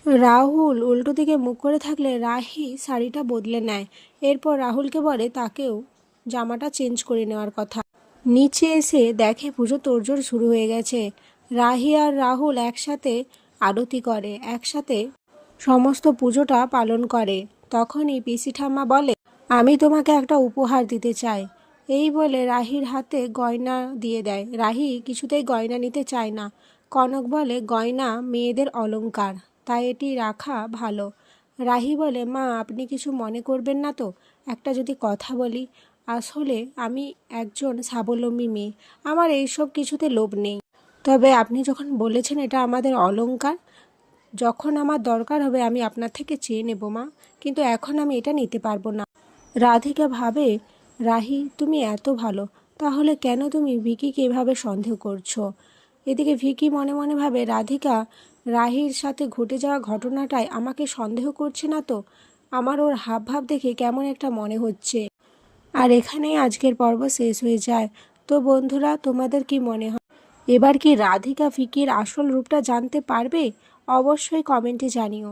রাহুল উল্টো দিকে মুখ করে থাকলে রাহি শাড়িটা বদলে নেয়। এরপর রাহুলকে বলে তাকেও জামাটা চেঞ্জ করে নেওয়ার কথা। নিচে এসে দেখে পুজো তোড়জোড় শুরু হয়ে গেছে। রাহি আর রাহুল একসাথে আরতি করে, একসাথে সমস্ত পুজোটা পালন করে। তখনই পিসি ঠাম্মা বলে, আমি তোমাকে একটা উপহার দিতে চাই। এই বলে রাহির হাতে গয়না দিয়ে দেয়। রাহি কিছুতেই গয়না নিতে চায় না। কনক বলে, গয়না মেয়েদের অলংকার, তাই এটি রাখা ভালো। রাহি বলে, মা আপনি কিছু মনে করবেন না তো? একটা যদি কথা বলি, আসলে আমি একজন স্বাবলম্বী মেয়ে, আমার এইসব কিছুতে লোভ নেই। তবে আপনি যখন বলেছেন এটা আমাদের অলংকার, যখন আমার দরকার হবে আমি আপনার থেকে চেয়ে নেব মা, কিন্তু এখন আমি এটা নিতে পারবো না। রাধিকা ভাবে, রাহি তুমি এত ভালো, তাহলে কেন তুমি ভিকিকে এভাবে সন্দেহ করছো? এদিকে ভিকি মনে মনে ভাবে, রাধিকা রাহির সাথে ঘটে যাওয়া ঘটনাটায় আমাকে সন্দেহ করছে না তো? আমার ওর হাবভাব দেখে কেমন একটা মনে হচ্ছে। আর এখানেই আজকের পর্ব শেষ হয়ে যায়। তো বন্ধুরা, তোমাদের কি মনে হয়, এবার কি রাধিকা ভিকির আসল রূপটা জানতে পারবে? অবশ্যই কমেন্টে জানিও।